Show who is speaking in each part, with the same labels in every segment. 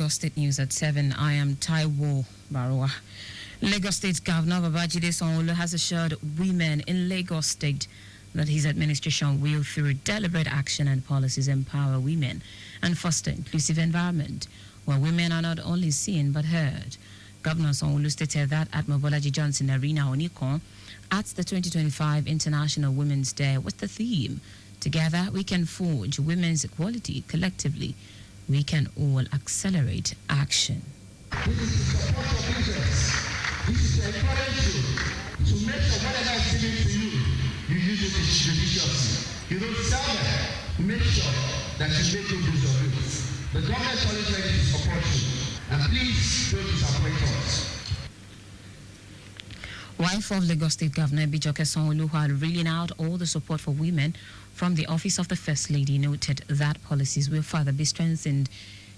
Speaker 1: Lagos State News at 7. I am Taiwo Baruwa. Lagos State Governor Babajide Sanwo-Olu has assured women in Lagos State that his administration will, through deliberate action and policies, empower women and foster inclusive environment where women are not only seen but heard. Governor Sanwo-Olu stated that at Mobolaji Johnson Arena Onikon at the 2025 International Women's Day with the theme, "Together we can forge women's equality. Collectively, we can all accelerate action."
Speaker 2: This is to support your business. This is to encourage you to make sure whatever is given to you, you use it judiciously. You don't sell them. Make sure that you make good use of it. The government is always ready to support you. And please don't disappoint us.
Speaker 1: Wife of Lagos State Governor Bijoke Sanwo-Olu, who had reeling out all the support for women from the Office of the First Lady, noted that policies will further be strengthened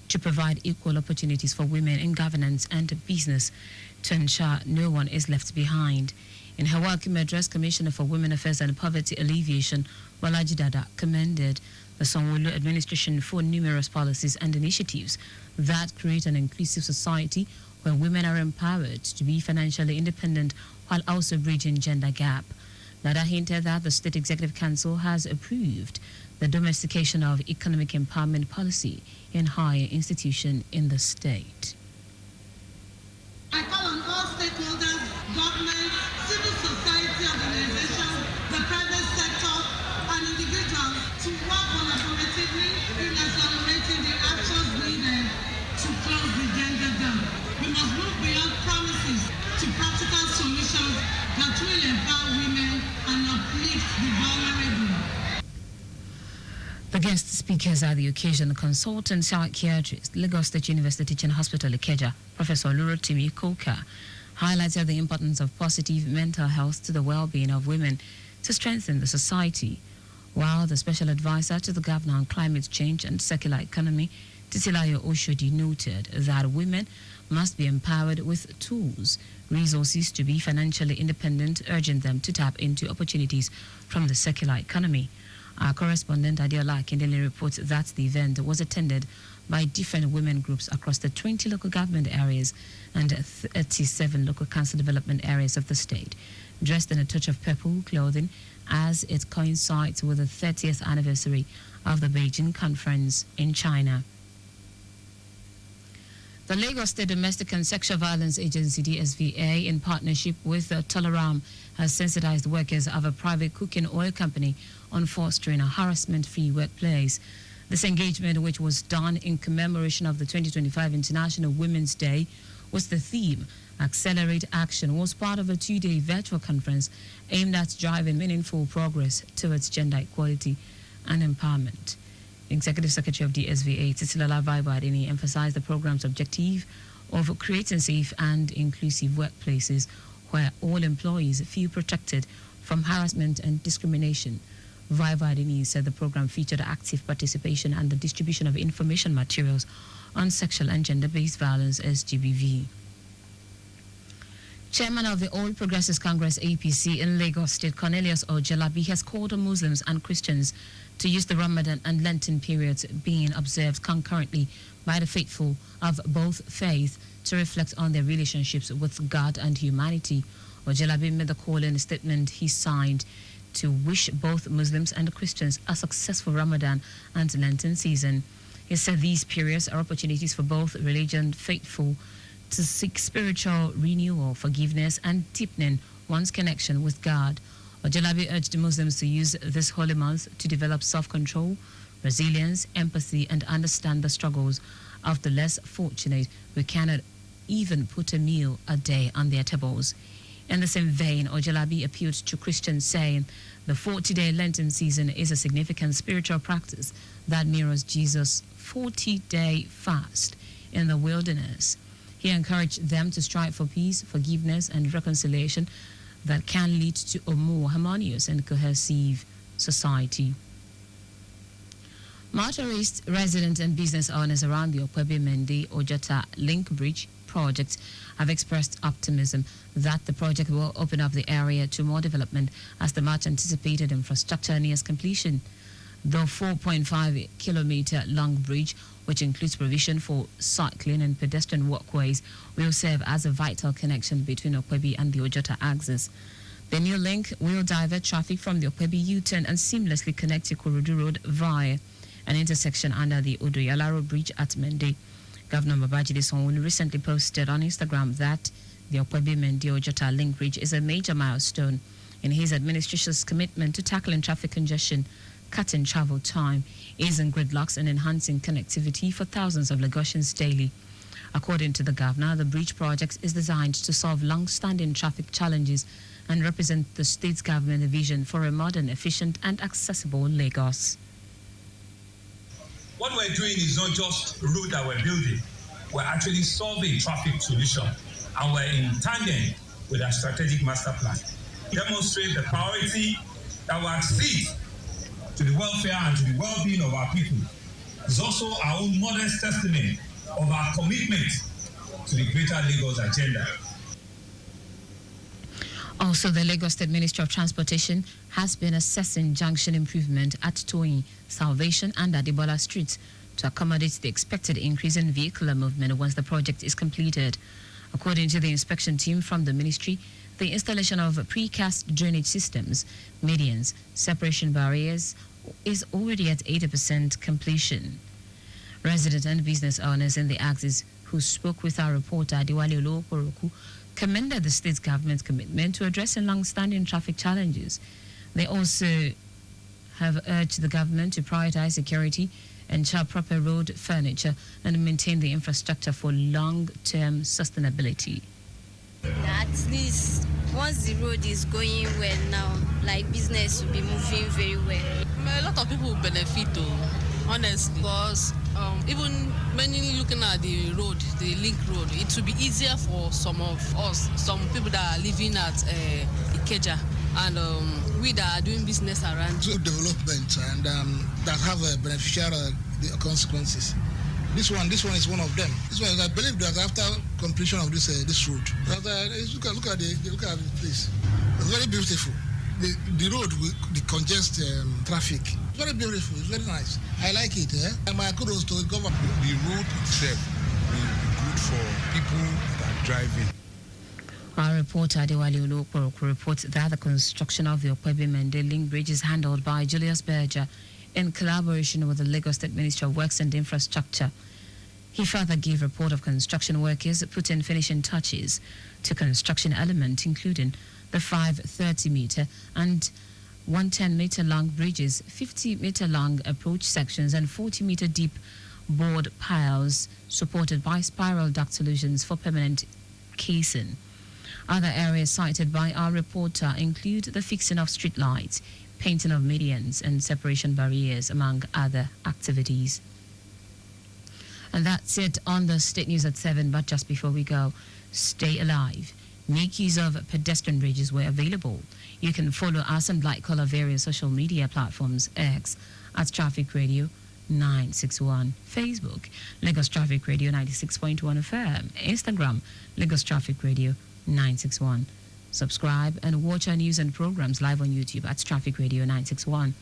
Speaker 1: to provide equal opportunities for women in governance and business to ensure no one is left behind. In her welcome address, Commissioner for Women Affairs and Poverty Alleviation, Bolaji Dada, commended the Sanwo-Olu administration for numerous policies and initiatives that create an inclusive society where women are empowered to be financially independent while also bridging gender gap. Dada hinted that the State Executive Council has approved the domestication of economic empowerment policy in higher institutions in the state.
Speaker 3: I call on all stakeholders, government, civil society organizations, the private sector, and individuals to work collaboratively in accelerating the actions needed to close the gender gap. We must move beyond promises to practical solutions that will empower women and uplift the vulnerable.
Speaker 1: The guest speakers at the occasion, consultant psychiatrist, Lagos State University Teaching Hospital Ikeja, Professor Lurotimi Koka, highlighted the importance of positive mental health to the well-being of women to strengthen the society, while the special advisor to the governor on climate change and circular economy, Titilayo Oshodi, noted that women must be empowered with tools, resources to be financially independent, urging them to tap into opportunities from the circular economy. Our correspondent Adiola Akindele reports that the event was attended by different women groups across the 20 local government areas and 37 local council development areas of the state, dressed in a touch of purple clothing as it coincides with the 30th anniversary of the Beijing Conference in China. The Lagos State Domestic and Sexual Violence Agency, DSVA, in partnership with Tolaram, has sensitized workers of a private cooking oil company on fostering a harassment-free workplace. This engagement, which was done in commemoration of the 2025 International Women's Day, was the theme. Accelerate Action was part of a two-day virtual conference aimed at driving meaningful progress towards gender equality and empowerment. Executive Secretary of DSVA, Titilola Vibadini, emphasized the program's objective of creating safe and inclusive workplaces where all employees feel protected from harassment and discrimination. Vibadini said the program featured active participation and the distribution of information materials on sexual and gender-based violence, SGBV. Chairman of the All Progressives Congress APC in Lagos State, Cornelius Ojelabi, has called on Muslims and Christians to use the Ramadan and Lenten periods being observed concurrently by the faithful of both faiths to reflect on their relationships with God and humanity. Ojelabi made the call in a statement he signed to wish both Muslims and Christians a successful Ramadan and Lenten season. He said these periods are opportunities for both religion faithful to seek spiritual renewal, forgiveness, and deepening one's connection with God. Ojelabi urged Muslims to use this holy month to develop self-control, resilience, empathy, and understand the struggles of the less fortunate who cannot even put a meal a day on their tables. In the same vein, Ojelabi appealed to Christians, saying the 40-day Lenten season is a significant spiritual practice that mirrors Jesus' 40-day fast in the wilderness. He encouraged them to strive for peace, forgiveness, and reconciliation that can lead to a more harmonious and cohesive society. Motorists, residents, and business owners around the Okwebe-Mende-Ojota Link Bridge project have expressed optimism that the project will open up the area to more development as the much anticipated infrastructure nears completion. The 4.5-kilometer long bridge which includes provision for cycling and pedestrian walkways, will serve as a vital connection between Okwebi and the Ojota axis. The new link will divert traffic from the Okwebi U-turn and seamlessly connect Ikorodu Road via an intersection under the Odoyalaro Bridge at Mende. Governor Babajide Sanwo-Olu recently posted on Instagram that the Okwebi-Mende-Ojota link bridge is a major milestone in his administration's commitment to tackling traffic congestion, cutting travel time, easing gridlocks and enhancing connectivity for thousands of Lagosians daily. According to the governor, the bridge project is designed to solve long-standing traffic challenges and represent the state's government vision for a modern, efficient and accessible Lagos.
Speaker 4: What we're doing is not just road that we're building. We're actually solving traffic solution, and we're in tandem with our strategic master plan. Demonstrate the priority that will accede to the welfare and to the well-being of our people. It's also our own modest testament of our commitment to the greater Lagos agenda.
Speaker 1: Also, the Lagos State Ministry of Transportation has been assessing junction improvement at Toyin, Salvation and Adibola Streets to accommodate the expected increase in vehicular movement once the project is completed. According to the inspection team from the ministry, the installation of precast drainage systems, medians, separation barriers is already at 80% completion. Residents and business owners in the axis who spoke with our reporter Adiwale Olokoroku commended the state's government's commitment to addressing long-standing traffic challenges. They also have urged the government to prioritize security, ensure proper road furniture, and maintain the infrastructure for long-term sustainability.
Speaker 5: At least once the road is going well now, like business will be moving very well.
Speaker 6: A lot of people will benefit though, honestly, because even when looking at the road, the link road, it will be easier for some of us, some people that are living at Ikeja, and we that are doing business around.
Speaker 7: Development and that have beneficial consequences. This one is one of them. This one, I believe that after completion of this road, look at the place. It's very beautiful. The road will decongest traffic. It's very beautiful. It's very nice. I like it. And my kudos to the government.
Speaker 8: The road itself will be good for people that are driving.
Speaker 1: Our reporter Adewale Olokoroku reports that the construction of the Okwebi-Mende link bridge is handled by Julius Berger in collaboration with the Lagos State Ministry of Works and Infrastructure. He further gave a report of construction workers putting finishing touches to construction elements, including the 530-meter and 110-meter long bridges, 50-meter long approach sections, and 40-meter deep board piles supported by spiral duct solutions for permanent casing. Other areas cited by our reporter include the fixing of street lights, painting of medians, and separation barriers, among other activities. And that's it on the State News at 7. But just before we go, stay alive. Make use of pedestrian bridges where available. You can follow us and like color various social media platforms: X at Traffic Radio 961, Facebook Lagos Traffic Radio 96.1 FM, Instagram Lagos Traffic Radio 961. Subscribe and watch our news and programs live on YouTube at Traffic Radio 961.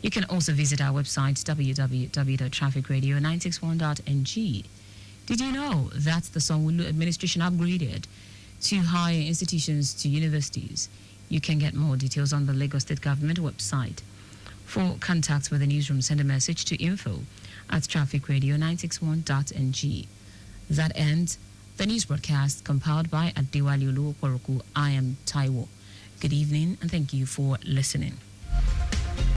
Speaker 1: You can also visit our website www.trafficradio961.ng. Did you know that the Sanwo-Olu administration upgraded to higher institutions to universities? You can get more details on the Lagos State Government website. For contacts with the newsroom, send a message to info@trafficradio961.ng. That ends the news broadcast compiled by Adewale Olokoroku. I am Taiwo. Good evening and thank you for listening.